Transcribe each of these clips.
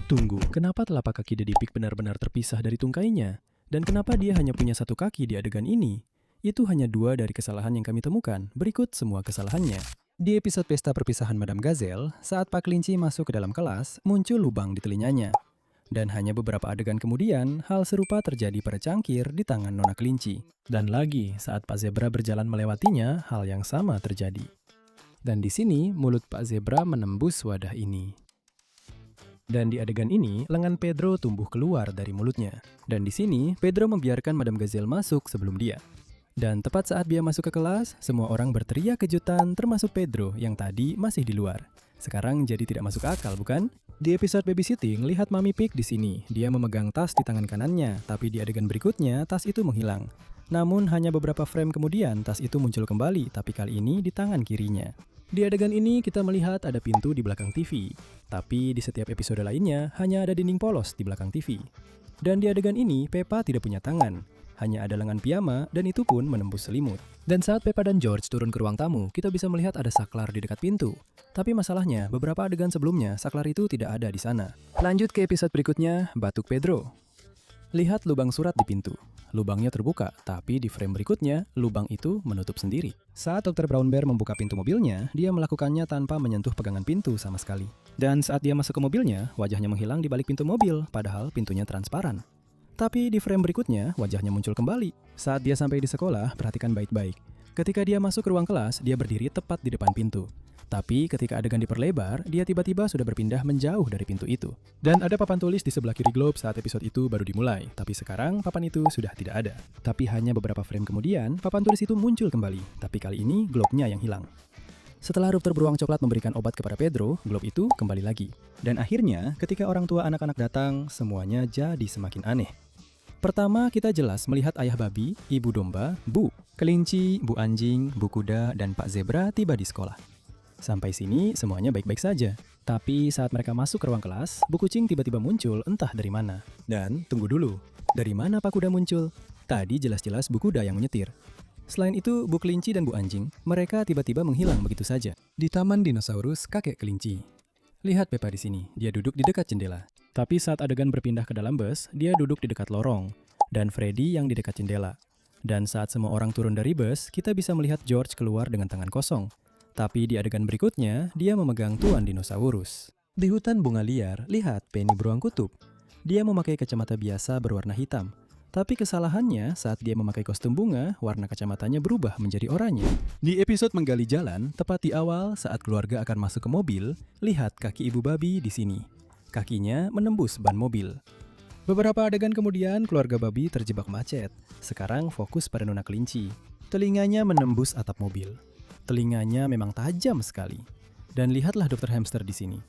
Tunggu, kenapa telapak kaki Daddy Pig benar-benar terpisah dari tungkainya? Dan kenapa dia hanya punya satu kaki di adegan ini? Itu hanya dua dari kesalahan yang kami temukan. Berikut semua kesalahannya. Di episode pesta perpisahan Madame Gazelle, saat Pak Kelinci masuk ke dalam kelas, muncul lubang di telinganya. Dan hanya beberapa adegan kemudian, hal serupa terjadi pada cangkir di tangan Nona Kelinci. Dan lagi, saat Pak Zebra berjalan melewatinya, hal yang sama terjadi. Dan di sini, mulut Pak Zebra menembus wadah ini. Dan di adegan ini, lengan Pedro tumbuh keluar dari mulutnya. Dan di sini, Pedro membiarkan Madame Gazelle masuk sebelum dia. Dan tepat saat dia masuk ke kelas, semua orang berteriak kejutan termasuk Pedro yang tadi masih di luar. Sekarang jadi tidak masuk akal, bukan? Di episode babysitting, lihat Mami Pig di sini. Dia memegang tas di tangan kanannya, tapi di adegan berikutnya, tas itu menghilang. Namun hanya beberapa frame kemudian, tas itu muncul kembali, tapi kali ini di tangan kirinya. Di adegan ini kita melihat ada pintu di belakang TV, tapi di setiap episode lainnya hanya ada dinding polos di belakang TV. Dan di adegan ini Peppa tidak punya tangan, hanya ada lengan piyama dan itu pun menembus selimut. Dan saat Peppa dan George turun ke ruang tamu, kita bisa melihat ada saklar di dekat pintu. Tapi masalahnya, beberapa adegan sebelumnya saklar itu tidak ada di sana. Lanjut ke episode berikutnya, Batuk Pedro. Lihat lubang surat di pintu. Lubangnya terbuka, tapi di frame berikutnya, lubang itu menutup sendiri. Saat Dr. Brown Bear membuka pintu mobilnya, dia melakukannya tanpa menyentuh pegangan pintu sama sekali. Dan saat dia masuk ke mobilnya, wajahnya menghilang di balik pintu mobil, padahal pintunya transparan. Tapi di frame berikutnya, wajahnya muncul kembali. Saat dia sampai di sekolah, perhatikan baik-baik. Ketika dia masuk ke ruang kelas, dia berdiri tepat di depan pintu. Tapi ketika adegan diperlebar, dia tiba-tiba sudah berpindah menjauh dari pintu itu. Dan ada papan tulis di sebelah kiri globe saat episode itu baru dimulai. Tapi sekarang papan itu sudah tidak ada. Tapi hanya beberapa frame kemudian, papan tulis itu muncul kembali. Tapi kali ini globe-nya yang hilang. Setelah Dokter Beruang Coklat memberikan obat kepada Pedro, globe itu kembali lagi. Dan akhirnya, ketika orang tua anak-anak datang, semuanya jadi semakin aneh. Pertama, kita jelas melihat ayah babi, ibu domba, Bu Kelinci, Bu Anjing, Bu Kuda, dan Pak Zebra tiba di sekolah. Sampai sini semuanya baik-baik saja. Tapi saat mereka masuk ke ruang kelas, Bu Kucing tiba-tiba muncul entah dari mana. Dan tunggu dulu, dari mana Pak Kuda muncul? Tadi jelas-jelas Bu Kuda yang menyetir. Selain itu, Bu Kelinci dan Bu Anjing, mereka tiba-tiba menghilang begitu saja. Di Taman Dinosaurus Kakek Kelinci. Lihat Peppa di sini, dia duduk di dekat jendela. Tapi saat adegan berpindah ke dalam bus, dia duduk di dekat lorong. Dan Freddy yang di dekat jendela. Dan saat semua orang turun dari bus, kita bisa melihat George keluar dengan tangan kosong. Tapi di adegan berikutnya, dia memegang Tuan Dinosaurus. Di hutan bunga liar, lihat Penny beruang kutub. Dia memakai kacamata biasa berwarna hitam. Tapi kesalahannya, saat dia memakai kostum bunga, warna kacamatanya berubah menjadi oranye. Di episode menggali jalan, tepat di awal saat keluarga akan masuk ke mobil, lihat kaki ibu babi di sini. Kakinya menembus ban mobil. Beberapa adegan kemudian, keluarga babi terjebak macet. Sekarang fokus pada Nona Kelinci. Telinganya menembus atap mobil. Telinganya memang tajam sekali. Dan lihatlah Dr. Hamster di sini.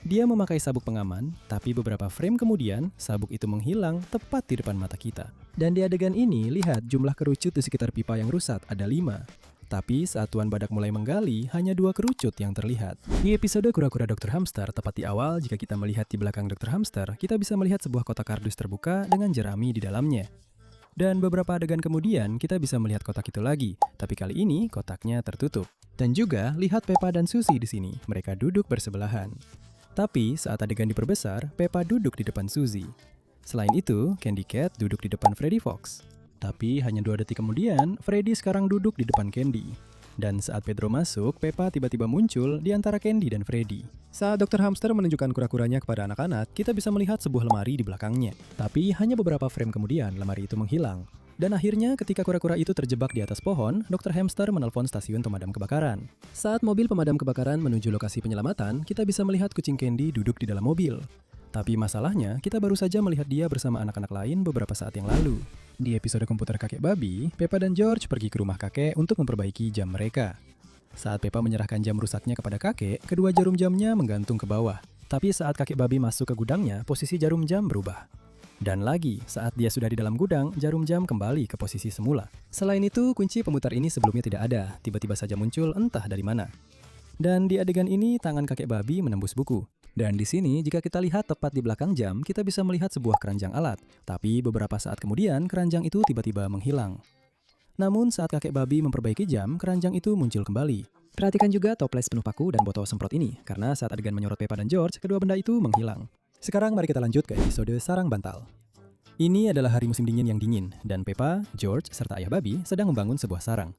Dia memakai sabuk pengaman, tapi beberapa frame kemudian, sabuk itu menghilang tepat di depan mata kita. Dan di adegan ini, lihat jumlah kerucut di sekitar pipa yang rusak ada 5. Tapi saat Tuan Badak mulai menggali, hanya 2 kerucut yang terlihat. Di episode Kura-Kura Dr. Hamster, tepat di awal, jika kita melihat di belakang Dr. Hamster, kita bisa melihat sebuah kotak kardus terbuka dengan jerami di dalamnya. Dan beberapa adegan kemudian, kita bisa melihat kotak itu lagi, tapi kali ini kotaknya tertutup. Dan juga lihat Peppa dan Susie di sini, mereka duduk bersebelahan. Tapi saat adegan diperbesar, Peppa duduk di depan Susie. Selain itu, Candy Cat duduk di depan Freddy Fox. Tapi hanya 2 detik kemudian, Freddy sekarang duduk di depan Candy. Dan saat Pedro masuk, Peppa tiba-tiba muncul di antara Candy dan Freddy. Saat Dr. Hamster menunjukkan kura-kuranya kepada anak-anak, kita bisa melihat sebuah lemari di belakangnya. Tapi hanya beberapa frame kemudian, lemari itu menghilang. Dan akhirnya ketika kura-kura itu terjebak di atas pohon, Dr. Hamster menelpon stasiun pemadam kebakaran. Saat mobil pemadam kebakaran menuju lokasi penyelamatan, kita bisa melihat kucing Candy duduk di dalam mobil. Tapi masalahnya, kita baru saja melihat dia bersama anak-anak lain beberapa saat yang lalu. Di episode komputer kakek babi, Peppa dan George pergi ke rumah kakek untuk memperbaiki jam mereka. Saat Peppa menyerahkan jam rusaknya kepada kakek, kedua jarum jamnya menggantung ke bawah. Tapi saat kakek babi masuk ke gudangnya, posisi jarum jam berubah. Dan lagi, saat dia sudah di dalam gudang, jarum jam kembali ke posisi semula. Selain itu, kunci pemutar ini sebelumnya tidak ada, tiba-tiba saja muncul entah dari mana. Dan di adegan ini, tangan kakek babi menembus buku. Dan di sini, jika kita lihat tepat di belakang jam, kita bisa melihat sebuah keranjang alat. Tapi beberapa saat kemudian, keranjang itu tiba-tiba menghilang. Namun saat kakek babi memperbaiki jam, keranjang itu muncul kembali. Perhatikan juga toples penuh paku dan botol semprot ini, karena saat adegan menyorot Peppa dan George, kedua benda itu menghilang. Sekarang mari kita lanjut ke episode sarang bantal. Ini adalah hari musim dingin yang dingin, dan Peppa, George, serta ayah babi sedang membangun sebuah sarang.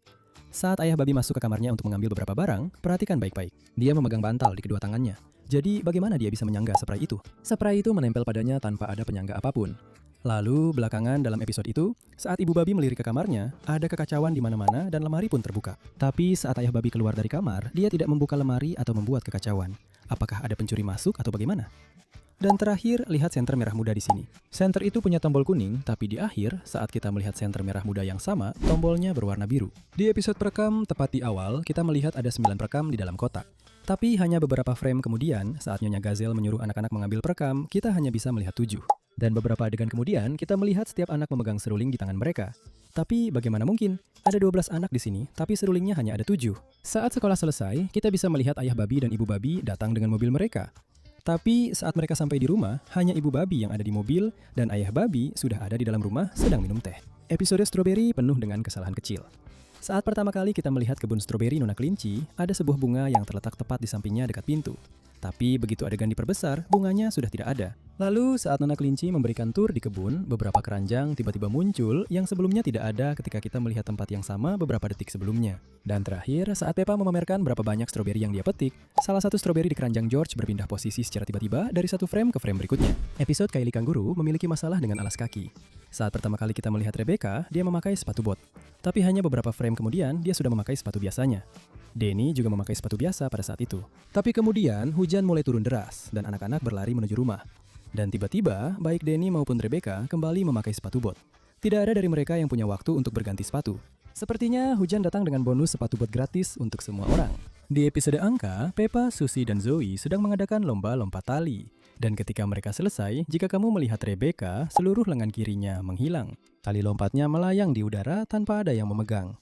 Saat ayah babi masuk ke kamarnya untuk mengambil beberapa barang, perhatikan baik-baik. Dia memegang bantal di kedua tangannya. Jadi, bagaimana dia bisa menyangga spray itu? Spray itu menempel padanya tanpa ada penyangga apapun. Lalu, belakangan dalam episode itu, saat ibu babi melirik ke kamarnya, ada kekacauan di mana-mana dan lemari pun terbuka. Tapi saat ayah babi keluar dari kamar, dia tidak membuka lemari atau membuat kekacauan. Apakah ada pencuri masuk atau bagaimana? Dan terakhir, lihat senter merah muda di sini. Senter itu punya tombol kuning, tapi di akhir, saat kita melihat senter merah muda yang sama, tombolnya berwarna biru. Di episode perekam, tepat di awal, kita melihat ada 9 perekam di dalam kotak. Tapi hanya beberapa frame kemudian, saat Nyonya Gazelle menyuruh anak-anak mengambil perekam, kita hanya bisa melihat 7. Dan beberapa adegan kemudian, kita melihat setiap anak memegang seruling di tangan mereka. Tapi bagaimana mungkin? Ada 12 anak di sini, tapi serulingnya hanya ada 7. Saat sekolah selesai, kita bisa melihat ayah babi dan ibu babi datang dengan mobil mereka. Tapi saat mereka sampai di rumah, hanya ibu babi yang ada di mobil dan ayah babi sudah ada di dalam rumah sedang minum teh. Episode stroberi penuh dengan kesalahan kecil. Saat pertama kali kita melihat kebun stroberi Nona Kelinci, ada sebuah bunga yang terletak tepat di sampingnya dekat pintu. Tapi begitu adegan diperbesar, bunganya sudah tidak ada. Lalu saat Nona Kelinci memberikan tur di kebun, beberapa keranjang tiba-tiba muncul yang sebelumnya tidak ada ketika kita melihat tempat yang sama beberapa detik sebelumnya. Dan terakhir, saat Peppa memamerkan berapa banyak stroberi yang dia petik, salah satu stroberi di keranjang George berpindah posisi secara tiba-tiba dari satu frame ke frame berikutnya. Episode Kylie Kanguru memiliki masalah dengan alas kaki. Saat pertama kali kita melihat Rebecca, dia memakai sepatu bot. Tapi hanya beberapa frame kemudian, dia sudah memakai sepatu biasanya. Denny juga memakai sepatu biasa pada saat itu. Tapi kemudian, hujan mulai turun deras, dan anak-anak berlari menuju rumah. Dan tiba-tiba, baik Denny maupun Rebecca kembali memakai sepatu bot. Tidak ada dari mereka yang punya waktu untuk berganti sepatu. Sepertinya hujan datang dengan bonus sepatu bot gratis untuk semua orang. Di episode angka, Peppa, Susie, dan Zoe sedang mengadakan lomba lompat tali. Dan ketika mereka selesai, jika kamu melihat Rebecca, seluruh lengan kirinya menghilang. Tali lompatnya melayang di udara tanpa ada yang memegang.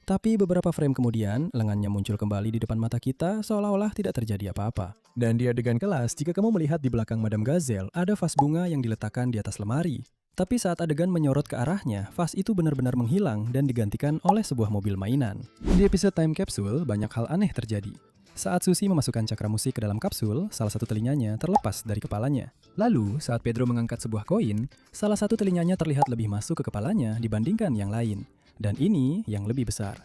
Tapi beberapa frame kemudian, lengannya muncul kembali di depan mata kita seolah-olah tidak terjadi apa-apa. Dan di adegan kelas, jika kamu melihat di belakang Madame Gazelle, ada vas bunga yang diletakkan di atas lemari. Tapi saat adegan menyorot ke arahnya, vas itu benar-benar menghilang dan digantikan oleh sebuah mobil mainan. Di episode Time Capsule, banyak hal aneh terjadi. Saat Susie memasukkan cakra musik ke dalam kapsul, salah satu telinganya terlepas dari kepalanya. Lalu, saat Pedro mengangkat sebuah koin, salah satu telinganya terlihat lebih masuk ke kepalanya dibandingkan yang lain. Dan ini yang lebih besar.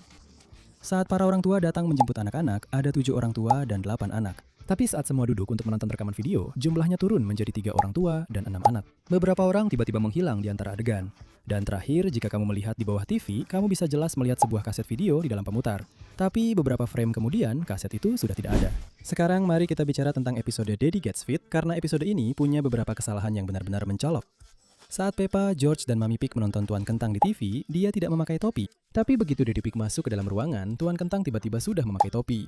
Saat para orang tua datang menjemput anak-anak, ada 7 orang tua dan 8 anak. Tapi saat semua duduk untuk menonton rekaman video, jumlahnya turun menjadi 3 orang tua dan 6 anak. Beberapa orang tiba-tiba menghilang di antara adegan. Dan terakhir, jika kamu melihat di bawah TV, kamu bisa jelas melihat sebuah kaset video di dalam pemutar. Tapi beberapa frame kemudian, kaset itu sudah tidak ada. Sekarang mari kita bicara tentang episode Daddy Gets Fit, karena episode ini punya beberapa kesalahan yang benar-benar mencolok. Saat Peppa, George, dan Mami Pig menonton Tuan Kentang di TV, dia tidak memakai topi. Tapi begitu Daddy Pig masuk ke dalam ruangan, Tuan Kentang tiba-tiba sudah memakai topi.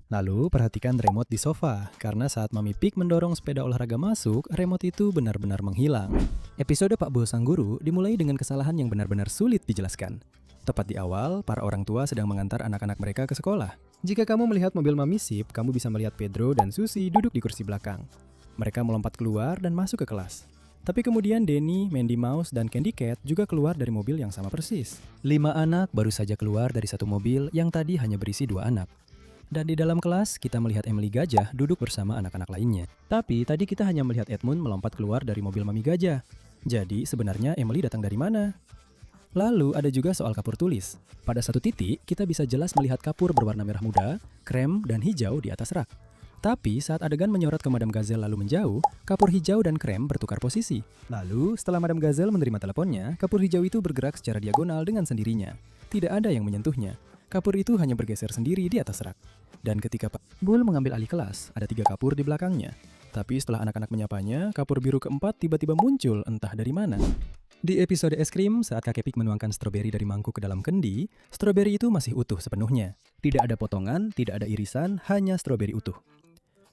Lalu perhatikan remote di sofa, karena saat Mami Pig mendorong sepeda olahraga masuk, remote itu benar-benar menghilang. Episode Pak Bo Sang Guru dimulai dengan kesalahan yang benar-benar sulit dijelaskan. Tepat di awal, para orang tua sedang mengantar anak-anak mereka ke sekolah. Jika kamu melihat mobil Mami Sip, kamu bisa melihat Pedro dan Susie duduk di kursi belakang. Mereka melompat keluar dan masuk ke kelas. Tapi kemudian Denny, Mandy Mouse, dan Candy Cat juga keluar dari mobil yang sama persis. 5 anak baru saja keluar dari satu mobil yang tadi hanya berisi 2 anak. Dan di dalam kelas, kita melihat Emily Gajah duduk bersama anak-anak lainnya. Tapi tadi kita hanya melihat Edmund melompat keluar dari mobil Mami Gajah. Jadi sebenarnya Emily datang dari mana? Lalu ada juga soal kapur tulis. Pada satu titik, kita bisa jelas melihat kapur berwarna merah muda, krem, dan hijau di atas rak. Tapi saat adegan menyorot ke Madame Gazelle lalu menjauh, kapur hijau dan krem bertukar posisi. Lalu setelah Madame Gazelle menerima teleponnya, kapur hijau itu bergerak secara diagonal dengan sendirinya. Tidak ada yang menyentuhnya. Kapur itu hanya bergeser sendiri di atas rak. Dan ketika Pak Bull mengambil alih kelas, ada 3 kapur di belakangnya. Tapi setelah anak-anak menyapanya, kapur biru keempat tiba-tiba muncul entah dari mana. Di episode es krim, saat kakek Pig menuangkan stroberi dari mangkuk ke dalam kendi, stroberi itu masih utuh sepenuhnya. Tidak ada potongan, tidak ada irisan, hanya stroberi utuh.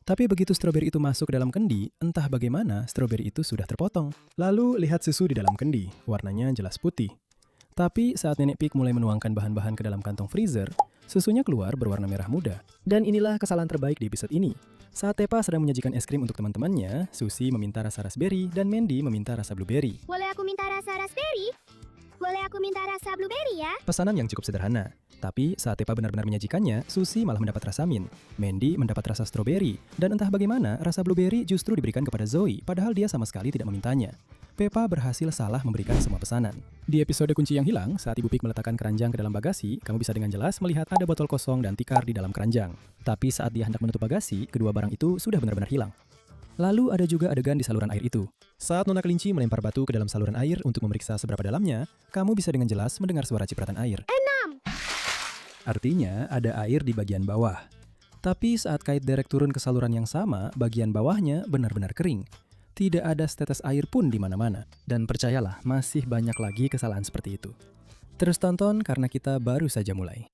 Tapi begitu stroberi itu masuk ke dalam kendi, entah bagaimana stroberi itu sudah terpotong. Lalu lihat susu di dalam kendi, warnanya jelas putih. Tapi saat Nenek Pig mulai menuangkan bahan-bahan ke dalam kantong freezer, susunya keluar berwarna merah muda. Dan inilah kesalahan terbaik di episode ini. Saat Peppa sedang menyajikan es krim untuk teman-temannya, Susie meminta rasa raspberry dan Mandy meminta rasa blueberry. Boleh aku minta rasa raspberry? boleh aku minta rasa blueberry ya? Pesanan yang cukup sederhana. Tapi saat Tepa benar-benar menyajikannya, Susie malah mendapat rasa mint, Mandy mendapat rasa strawberry, dan entah bagaimana rasa blueberry justru diberikan kepada Zoe padahal dia sama sekali tidak memintanya. Peppa berhasil salah memberikan semua pesanan. Di episode kunci yang hilang, saat Ibu Pig meletakkan keranjang ke dalam bagasi, kamu bisa dengan jelas melihat ada botol kosong dan tikar di dalam keranjang. Tapi saat dia hendak menutup bagasi, kedua barang itu sudah benar-benar hilang. Lalu ada juga adegan di saluran air itu. Saat Nona Kelinci melempar batu ke dalam saluran air untuk memeriksa seberapa dalamnya, kamu bisa dengan jelas mendengar suara cipratan air. 6. Artinya ada air di bagian bawah. Tapi saat kait derek turun ke saluran yang sama, bagian bawahnya benar-benar kering. Tidak ada setetes air pun di mana-mana. Dan percayalah, masih banyak lagi kesalahan seperti itu. Terus tonton karena kita baru saja mulai.